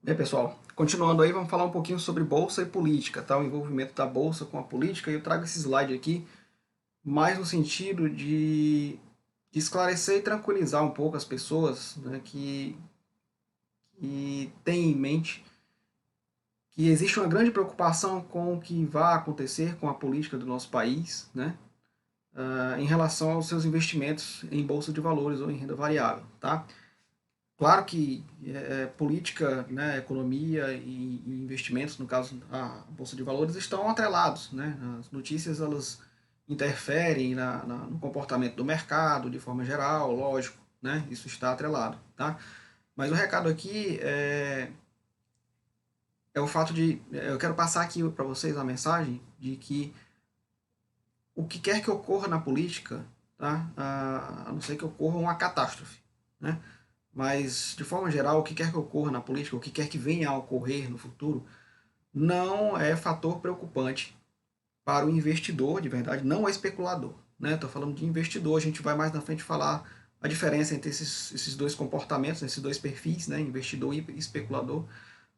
Bem, pessoal, continuando aí, vamos falar um pouquinho sobre bolsa e política, tá? O envolvimento da bolsa com a política. E eu trago esse slide aqui mais no sentido de esclarecer e tranquilizar um pouco as pessoas, né, que têm em mente que existe uma grande preocupação com o que vai acontecer com a política do nosso país, né, em relação aos seus investimentos em bolsa de valores ou em renda variável, tá? Claro que política, né, economia e investimentos, no caso a Bolsa de Valores, estão atrelados. Né? As notícias elas interferem no comportamento do mercado de forma geral, lógico, né? Isso está atrelado. Tá? Mas o recado aqui é o fato de. Eu quero passar aqui para vocês a mensagem de que o que quer que ocorra na política, tá? A não ser que ocorra uma catástrofe, né? Mas, de forma geral, o que quer que ocorra na política, o que quer que venha a ocorrer no futuro, não é fator preocupante para o investidor, de verdade, não é especulador. Estou falando de investidor, a gente vai mais na frente falar a diferença entre esses dois comportamentos, esses dois perfis, né, investidor e especulador.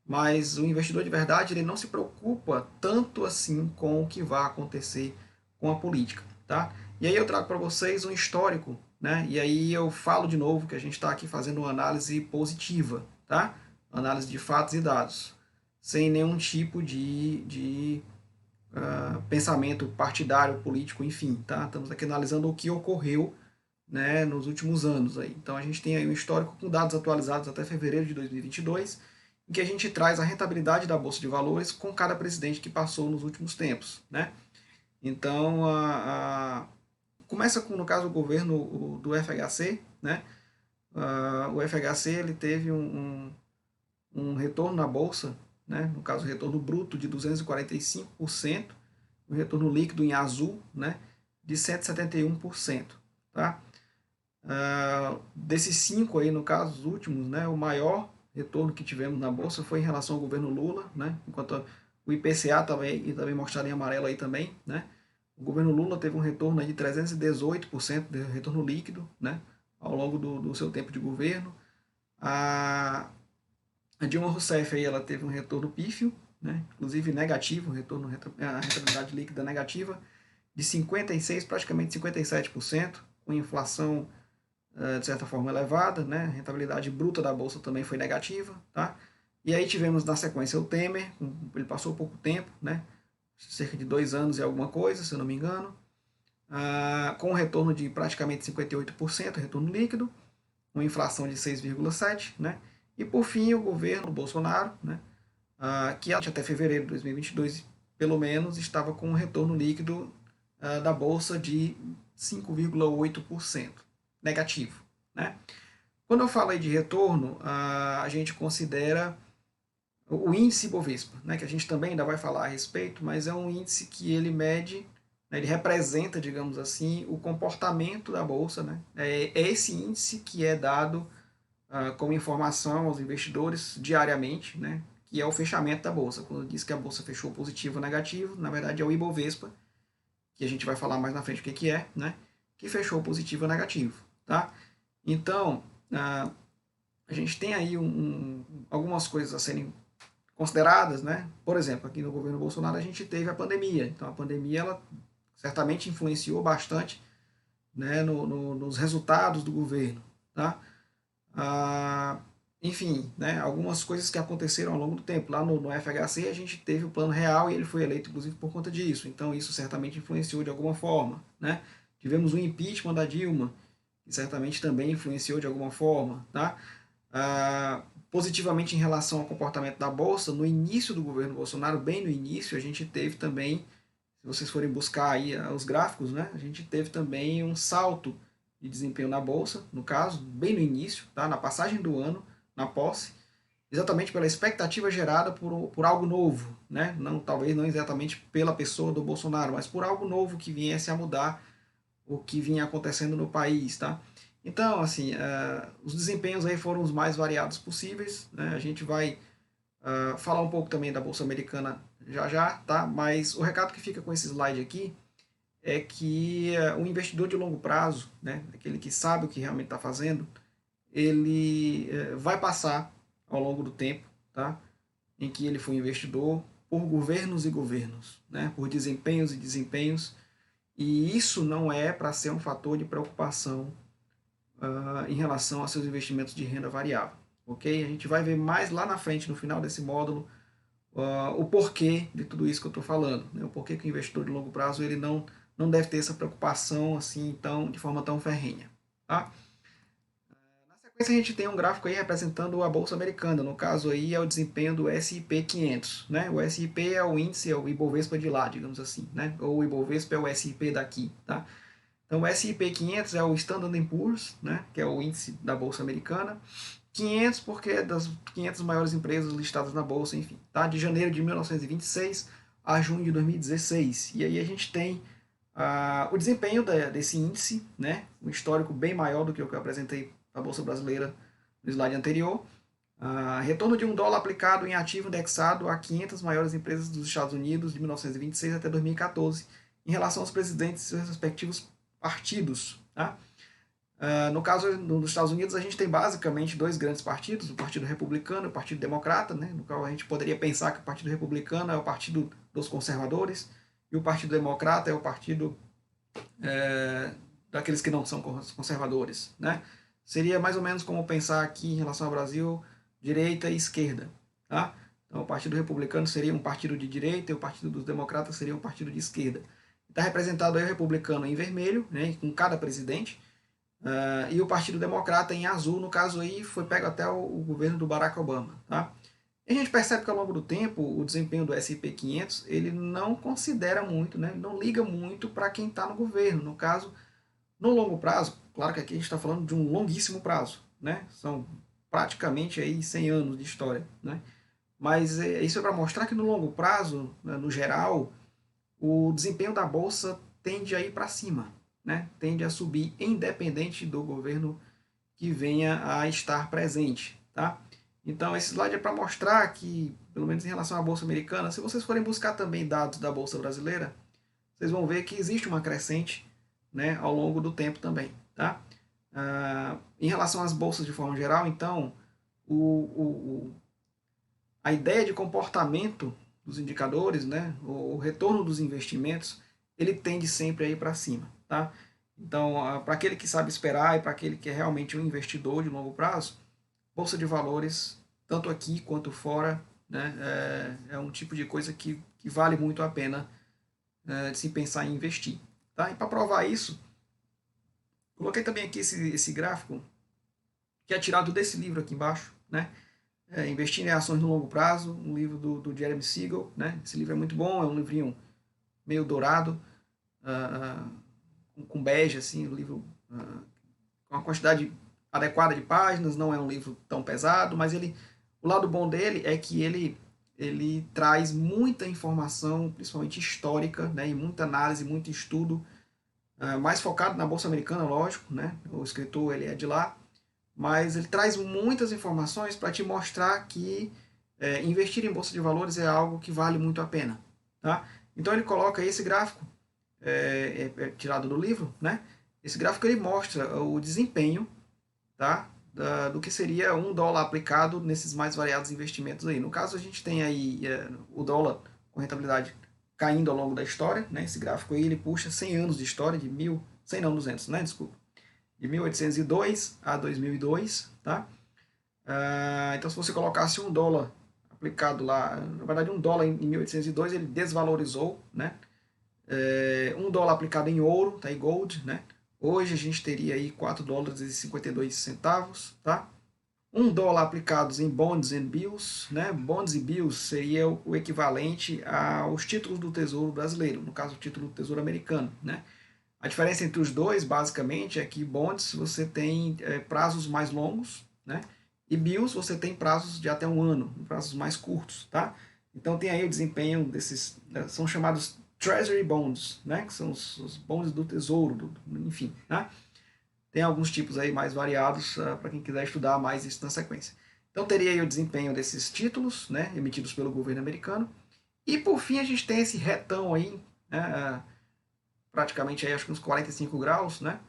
Mas o investidor de verdade ele não se preocupa tanto assim com o que vai acontecer com a política. Tá? E aí eu trago para vocês um histórico, né? E aí eu falo de novo que a gente está aqui fazendo uma análise positiva, tá? Análise de fatos e dados, sem nenhum tipo de pensamento partidário, político, enfim, tá? Estamos aqui analisando o que ocorreu, né, nos últimos anos aí. Então a gente tem aí um histórico com dados atualizados até fevereiro de 2022, em que a gente traz a rentabilidade da bolsa de valores com cada presidente que passou nos últimos tempos, né? Então começa com, no caso, o governo do FHC, né? O FHC ele teve um retorno na bolsa, né? No caso, retorno bruto de 245%, o retorno líquido em azul, né? De 171%, tá? Desses cinco aí, no caso, os últimos, né? O maior retorno que tivemos na bolsa foi em relação ao governo Lula, né? Enquanto o IPCA também mostrado em amarelo aí também, né? O governo Lula teve um retorno aí de 318% de retorno líquido, né? Ao longo do seu tempo de governo. A, a Dilma Rousseff aí, ela teve um retorno pífio, né? Inclusive negativo, a rentabilidade líquida negativa de 56, praticamente 57%, com inflação de certa forma elevada, né? A rentabilidade bruta da bolsa também foi negativa, tá? E aí tivemos na sequência o Temer, ele passou pouco tempo, né? Cerca de 2 anos e alguma coisa, se eu não me engano, com um retorno de praticamente 58%, retorno líquido, uma inflação de 6,7%, né? E por fim o governo Bolsonaro, né? Que até fevereiro de 2022, pelo menos, estava com um retorno líquido da bolsa de 5,8% negativo, né? Quando eu falo aí de retorno, a gente considera o índice Bovespa, né, que a gente também ainda vai falar a respeito, mas é um índice que ele mede, né, ele representa, digamos assim, o comportamento da bolsa. Né? É esse índice que é dado como informação aos investidores diariamente, né, que é o fechamento da bolsa. Quando diz que a bolsa fechou positivo ou negativo, na verdade é o Ibovespa, que a gente vai falar mais na frente o que é, né, que fechou positivo ou negativo. Tá? Então, a gente tem aí algumas coisas a serem consideradas, né? Por exemplo, aqui no governo Bolsonaro a gente teve a pandemia. Então a pandemia ela certamente influenciou bastante, né, nos resultados do governo, tá? Ah, enfim, né, algumas coisas que aconteceram ao longo do tempo. Lá no FHC a gente teve o plano real e ele foi eleito inclusive por conta disso. Então isso certamente influenciou de alguma forma, né? Tivemos o impeachment da Dilma, que certamente também influenciou de alguma forma, tá? Positivamente em relação ao comportamento da bolsa, no início do governo Bolsonaro, bem no início, a gente teve também, se vocês forem buscar aí os gráficos, né, a gente teve também um salto de desempenho na bolsa, no caso, bem no início, tá, na passagem do ano, na posse, exatamente pela expectativa gerada por algo novo, né, não, talvez não exatamente pela pessoa do Bolsonaro, mas por algo novo que viesse a mudar o que vinha acontecendo no país, tá? Então, assim, os desempenhos aí foram os mais variados possíveis, né? A gente vai falar um pouco também da Bolsa Americana já já, tá? Mas o recado que fica com esse slide aqui é que o investidor de longo prazo, né? Aquele que sabe o que realmente está fazendo, ele vai passar ao longo do tempo, tá? Em que ele foi investidor por governos e governos, né? Por desempenhos e desempenhos, e isso não é para ser um fator de preocupação em relação aos seus investimentos de renda variável, ok? A gente vai ver mais lá na frente, no final desse módulo, o porquê de tudo isso que eu estou falando, né? O porquê que o investidor de longo prazo ele não deve ter essa preocupação assim de forma tão ferrenha, tá? Na sequência a gente tem um gráfico aí representando a bolsa americana, no caso aí é o desempenho do S&P 500, né? O S&P é o índice, é o Ibovespa de lá, digamos assim, né? Ou o Ibovespa é o S&P daqui, tá? Então o S&P 500 é o Standard Poor's, né? Que é o índice da bolsa americana. 500 porque é das 500 maiores empresas listadas na bolsa, enfim, tá? De janeiro de 1926 a junho de 2016. E aí a gente tem o desempenho desse índice, né? Um histórico bem maior do que o que eu apresentei na bolsa brasileira no slide anterior. Retorno de $1 aplicado em ativo indexado a 500 maiores empresas dos Estados Unidos de 1926 até 2014, em relação aos presidentes e seus respectivos partidos, tá? No caso dos Estados Unidos, a gente tem basicamente dois grandes partidos, o Partido Republicano e o Partido Democrata, né, no qual a gente poderia pensar que o Partido Republicano é o partido dos conservadores e o Partido Democrata é o partido daqueles que não são conservadores, né? Seria mais ou menos como pensar aqui em relação ao Brasil, direita e esquerda, tá? Então o Partido Republicano seria um partido de direita e o Partido dos Democratas seria um partido de esquerda. Está representado aí o republicano em vermelho, né, com cada presidente, e o Partido Democrata em azul, no caso aí foi pego até o governo do Barack Obama, tá? E a gente percebe que ao longo do tempo o desempenho do S&P 500 ele não considera muito, né? Não liga muito para quem está no governo. No caso, no longo prazo, claro que aqui a gente está falando de um longuíssimo prazo, né? São praticamente aí 100 anos de história, né? Mas isso é para mostrar que no longo prazo, né, no geral, o desempenho da bolsa tende a ir para cima, né? Tende a subir independente do governo que venha a estar presente, tá? Então esse slide é para mostrar que, pelo menos em relação à bolsa americana, se vocês forem buscar também dados da bolsa brasileira, vocês vão ver que existe uma crescente, né, ao longo do tempo também, tá? Em relação às bolsas de forma geral, então, a ideia de comportamento dos indicadores, né, o retorno dos investimentos, ele tende sempre a ir para cima, tá? Então, para aquele que sabe esperar e para aquele que é realmente um investidor de longo prazo, bolsa de valores, tanto aqui quanto fora, né, é um tipo de coisa que vale muito a pena de se pensar em investir, tá? E para provar isso, coloquei também aqui esse gráfico que é tirado desse livro aqui embaixo, né? Investir em ações no longo prazo, um livro do Jeremy Siegel, né? Esse livro é muito bom, é um livrinho meio dourado, com bege, assim, um livro com uma quantidade adequada de páginas, não é um livro tão pesado, mas o lado bom dele é que ele traz muita informação, principalmente histórica, né? E muita análise, muito estudo, mais focado na Bolsa Americana, lógico, né? O escritor ele é de lá, mas ele traz muitas informações para te mostrar que investir em bolsa de valores é algo que vale muito a pena, tá? Então ele coloca esse gráfico, tirado do livro, né? Esse gráfico ele mostra o desempenho, tá? Do que seria $1 aplicado nesses mais variados investimentos aí. No caso a gente tem aí o dólar com rentabilidade caindo ao longo da história, né? Esse gráfico aí ele puxa 100 anos de história, 100 não, 200, né? Desculpa. De 1802 a 2002, tá? Então, se você colocasse $1 aplicado lá, na verdade, $1 em 1802 ele desvalorizou, né? $1 aplicado em ouro, tá? Em gold, né? Hoje a gente teria aí $4,52, tá? $1 aplicados em bonds and bills, né? Bonds e bills seria o equivalente aos títulos do Tesouro brasileiro, no caso o título do Tesouro americano, né? A diferença entre os dois, basicamente, é que bonds você tem prazos mais longos, né? E bills você tem prazos de até um ano, prazos mais curtos, tá? Então tem aí o desempenho desses, são chamados treasury bonds, né? Que são os bonds do tesouro, enfim, né? Tem alguns tipos aí mais variados para quem quiser estudar mais isso na sequência. Então teria aí o desempenho desses títulos, né? Emitidos pelo governo americano. E por fim a gente tem esse retão aí, né? Praticamente aí, acho que uns 45 graus, né,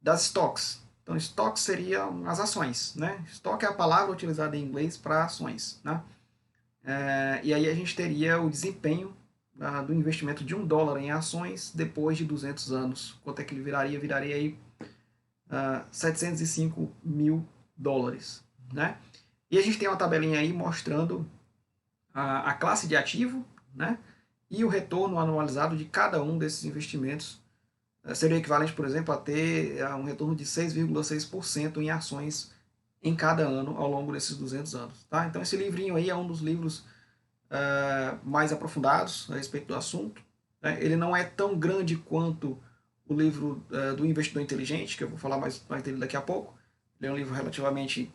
das stocks. Então, stocks seriam as ações, né? Stock é a palavra utilizada em inglês para ações, né? E aí a gente teria o desempenho do investimento de $1 em ações depois de 200 anos. Quanto é que ele viraria? Viraria aí 705 mil dólares, né? E a gente tem uma tabelinha aí mostrando a classe de ativo, né? E o retorno anualizado de cada um desses investimentos. Seria equivalente, por exemplo, a ter um retorno de 6,6% em ações em cada ano ao longo desses 200 anos. Tá? Então esse livrinho aí é um dos livros mais aprofundados a respeito do assunto. Né? Ele não é tão grande quanto o livro do Investidor Inteligente, que eu vou falar mais dele daqui a pouco. Ele é um livro relativamente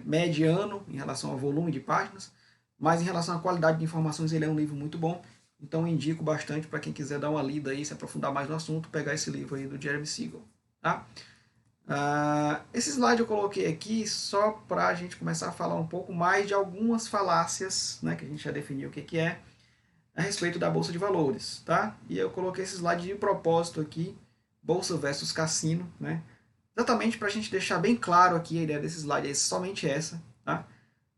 mediano em relação ao volume de páginas, mas em relação à qualidade de informações ele é um livro muito bom. Então eu indico bastante para quem quiser dar uma lida aí, se aprofundar mais no assunto, pegar esse livro aí do Jeremy Siegel. Tá? Esse slide eu coloquei aqui só para a gente começar a falar um pouco mais de algumas falácias, né, que a gente já definiu o que é, a respeito da Bolsa de Valores. Tá? E eu coloquei esse slide de propósito aqui, Bolsa versus Cassino, né? Exatamente para a gente deixar bem claro aqui, a ideia desse slide é somente essa. Tá?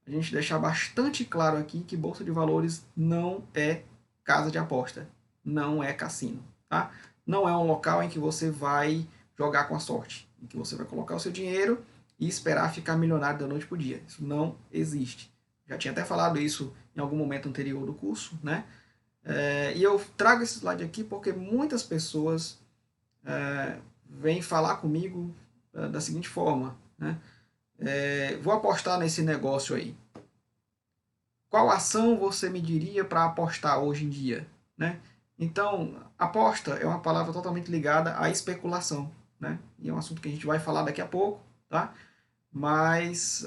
A gente deixar bastante claro aqui que Bolsa de Valores não é casa de aposta, não é cassino. Tá? Não é um local em que você vai jogar com a sorte, em que você vai colocar o seu dinheiro e esperar ficar milionário da noite para o dia. Isso não existe. Já tinha até falado isso em algum momento anterior do curso, né? E eu trago esse slide aqui porque muitas pessoas vêm falar comigo da seguinte forma, né? Vou apostar nesse negócio aí. Qual ação você me diria para apostar hoje em dia, né? Então, aposta é uma palavra totalmente ligada à especulação, né? E é um assunto que a gente vai falar daqui a pouco, tá? Mas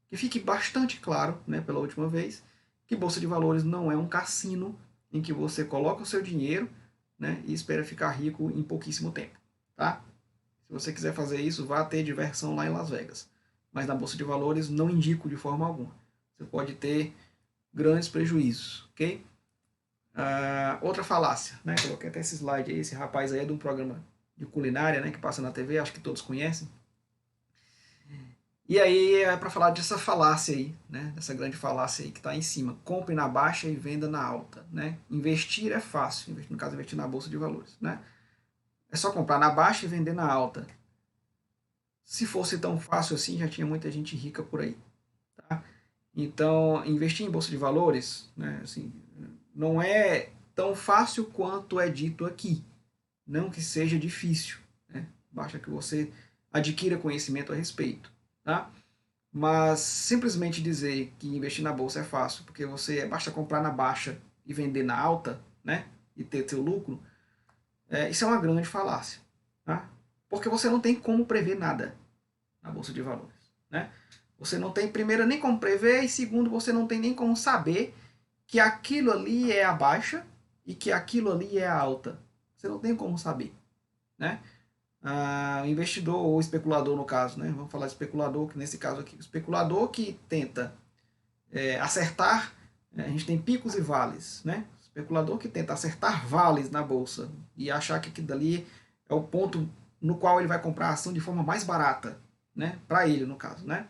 que fique bastante claro, né, pela última vez, que Bolsa de Valores não é um cassino em que você coloca o seu dinheiro, né, e espera ficar rico em pouquíssimo tempo, tá? Se você quiser fazer isso, vá ter diversão lá em Las Vegas. Mas na Bolsa de Valores não indico de forma alguma. Você pode ter grandes prejuízos, ok? Outra falácia, né? Coloquei até esse slide aí, esse rapaz aí é de um programa de culinária, né, que passa na TV, acho que todos conhecem. E aí é para falar dessa falácia aí, né? Dessa grande falácia aí que está em cima. Compre na baixa e venda na alta, né? Investir é fácil, no caso investir na bolsa de valores, né? É só comprar na baixa e vender na alta. Se fosse tão fácil assim, já tinha muita gente rica por aí, tá? Então, investir em bolsa de valores, né, assim, não é tão fácil quanto é dito aqui. Não que seja difícil, né? Basta que você adquira conhecimento a respeito, tá? Mas simplesmente dizer que investir na bolsa é fácil, porque você basta comprar na baixa e vender na alta, né? E ter seu lucro, isso é uma grande falácia, tá? Porque você não tem como prever nada na bolsa de valores, né? Você não tem, primeiro, nem como prever, e segundo, você não tem nem como saber que aquilo ali é a baixa e que aquilo ali é a alta. Você não tem como saber, né? Investidor ou especulador, no caso, né? Vamos falar de especulador, que nesse caso aqui, o especulador que tenta acertar, a gente tem picos e vales, né? O especulador que tenta acertar vales na bolsa e achar que aquilo dali é o ponto no qual ele vai comprar a ação de forma mais barata, né? Para ele, no caso, né?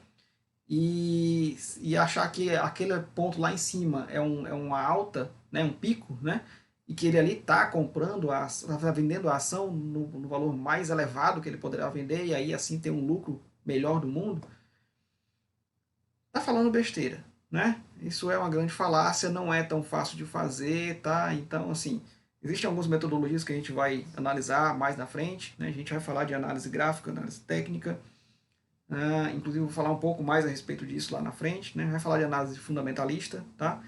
E achar que aquele ponto lá em cima é uma alta, né? Um pico, né? E que ele ali está comprando, está vendendo a ação no valor mais elevado que ele poderá vender e aí assim ter um lucro melhor do mundo, tá falando besteira, né? Isso é uma grande falácia, não é tão fácil de fazer, tá? Então, assim, existem algumas metodologias que a gente vai analisar mais na frente, né? A gente vai falar de análise gráfica, análise técnica, inclusive vou falar um pouco mais a respeito disso lá na frente, né? Vai falar de análise fundamentalista, tá?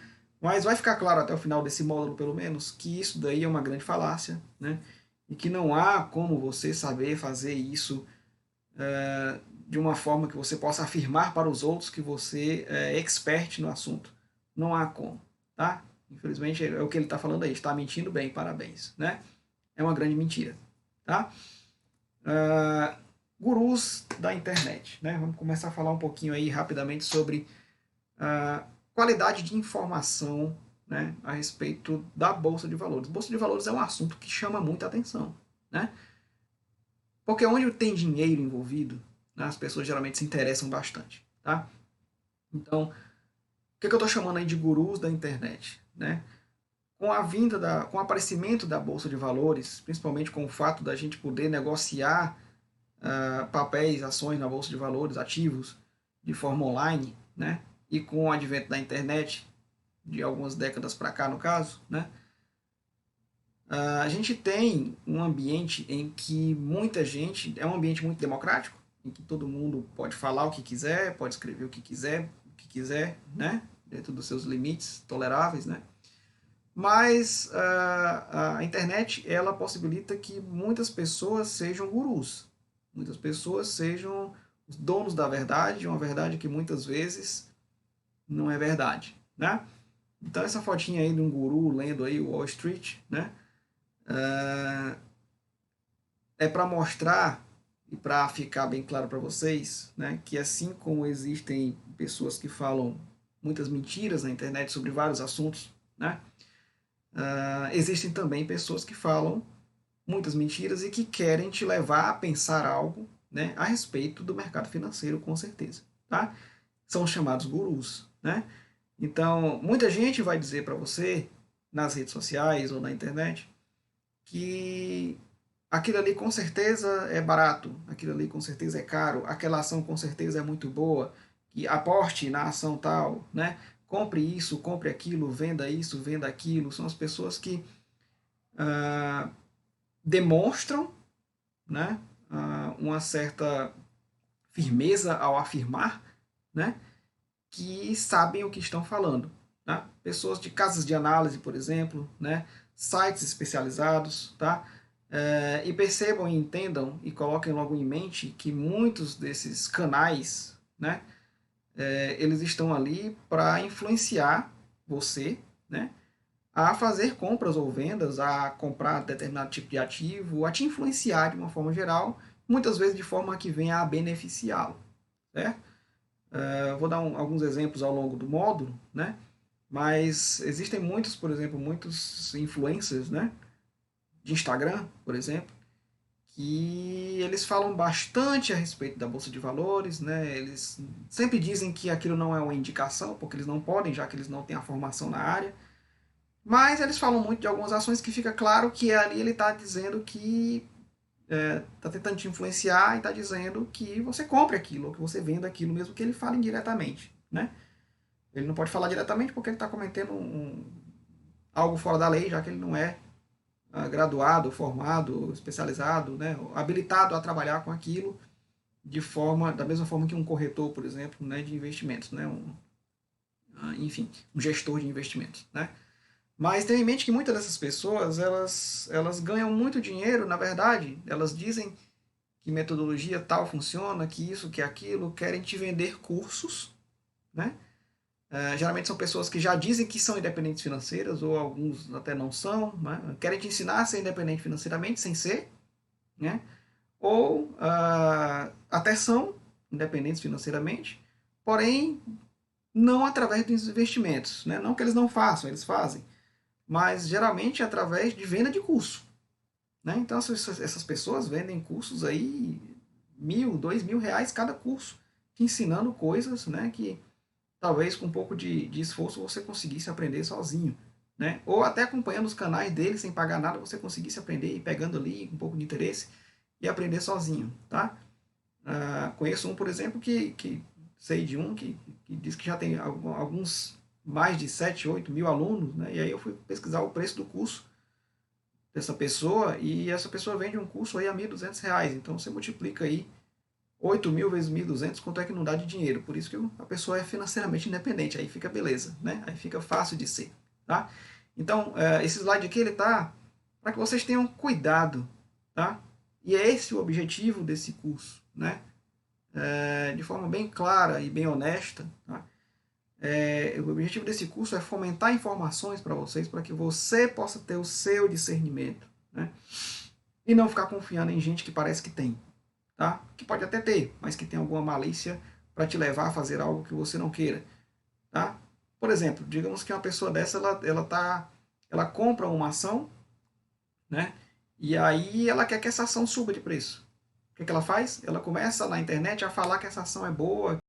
Mas vai ficar claro até o final desse módulo, pelo menos, que isso daí é uma grande falácia, né? E que não há como você saber fazer isso de uma forma que você possa afirmar para os outros que você é expert no assunto. Não há como, tá? Infelizmente é o que ele está falando aí, está mentindo bem, parabéns, né? É uma grande mentira, tá? Gurus da internet, né? Vamos começar a falar um pouquinho aí rapidamente sobre qualidade de informação, né, a respeito da Bolsa de Valores. Bolsa de Valores é um assunto que chama muita atenção, né? Porque onde tem dinheiro envolvido, né, as pessoas geralmente se interessam bastante, tá? Então, que eu estou chamando aí de gurus da internet, né? Com o aparecimento da Bolsa de Valores, principalmente com o fato da gente poder negociar papéis, ações na Bolsa de Valores, ativos, de forma online, né? E com o advento da internet, de algumas décadas para cá, no caso, né? A gente tem um ambiente em que muita gente, é um ambiente muito democrático, em que todo mundo pode falar o que quiser, pode escrever o que quiser, né? Dentro dos seus limites toleráveis, né? Mas a internet, ela possibilita que muitas pessoas sejam gurus, muitas pessoas sejam os donos da verdade, uma verdade que muitas vezes não é verdade, né? Então essa fotinha aí de um guru lendo aí o Wall Street, né? É para mostrar e para ficar bem claro para vocês, né, que assim como existem pessoas que falam muitas mentiras na internet sobre vários assuntos, né, existem também pessoas que falam muitas mentiras e que querem te levar a pensar algo, né, a respeito do mercado financeiro, com certeza. Tá? São chamados gurus. Né? Então, muita gente vai dizer para você, nas redes sociais ou na internet, que aquilo ali com certeza é barato, aquilo ali com certeza é caro, aquela ação com certeza é muito boa, que aporte na ação tal, né? Compre isso, compre aquilo, venda isso, venda aquilo. São as pessoas que demonstram, né, uma certa firmeza ao afirmar, né, que sabem o que estão falando. Tá? Pessoas de casas de análise, por exemplo, né, sites especializados, tá? E percebam e entendam e coloquem logo em mente que muitos desses canais, né, eles estão ali para influenciar você, né, a fazer compras ou vendas, a comprar determinado tipo de ativo, a te influenciar de uma forma geral, muitas vezes de forma que venha a beneficiá-lo. Certo? Vou dar alguns exemplos ao longo do módulo, né? Mas existem muitos, por exemplo, muitos influencers, né, de Instagram, por exemplo, que eles falam bastante a respeito da Bolsa de Valores, né? Eles sempre dizem que aquilo não é uma indicação, porque eles não podem, já que eles não têm a formação na área. Mas eles falam muito de algumas ações que fica claro que ali ele está dizendo que está tentando te influenciar e está dizendo que você compre aquilo, ou que você venda aquilo, mesmo que ele fale indiretamente, né? Ele não pode falar diretamente porque ele está cometendo algo fora da lei, já que ele não é graduado, formado, especializado, né, habilitado a trabalhar com aquilo da mesma forma que um corretor, por exemplo, né, de investimentos, né, enfim, um gestor de investimentos, né. Mas tenha em mente que muitas dessas pessoas, elas ganham muito dinheiro, na verdade, elas dizem que metodologia tal funciona, que isso, que aquilo, querem te vender cursos, né. Geralmente são pessoas que já dizem que são independentes financeiras, ou alguns até não são, né? Querem te ensinar a ser independente financeiramente, sem ser, né? Ou até são independentes financeiramente, porém não através dos investimentos. Né? Não que eles não façam, eles fazem, mas geralmente através de venda de curso. Né? Então essas pessoas vendem cursos aí, 1.000, 2.000 reais cada curso, ensinando coisas, né, que talvez com um pouco de esforço você conseguisse aprender sozinho. Né? Ou até acompanhando os canais dele sem pagar nada, você conseguisse aprender e pegando ali um pouco de interesse e aprender sozinho. Tá? Conheço um, por exemplo, que sei de um que diz que já tem alguns mais de 7, 8 mil alunos, né? E aí eu fui pesquisar o preço do curso dessa pessoa e essa pessoa vende um curso aí a R$ 1.200. Então você multiplica aí 8.000 vezes 1.200, quanto é que não dá de dinheiro? Por isso que a pessoa é financeiramente independente, aí fica beleza, né? Aí fica fácil de ser, tá? Então, esse slide aqui, ele tá para que vocês tenham cuidado, tá? E é esse o objetivo desse curso, né? De forma bem clara e bem honesta, tá? O objetivo desse curso é fomentar informações para vocês, para que você possa ter o seu discernimento, né? E não ficar confiando em gente que parece que tem, tá? Que pode até ter, mas que tem alguma malícia para te levar a fazer algo que você não queira, tá? Por exemplo, digamos que uma pessoa dessa, ela compra uma ação, né? E aí ela quer que essa ação suba de preço. O que ela faz? Ela começa na internet a falar que essa ação é boa,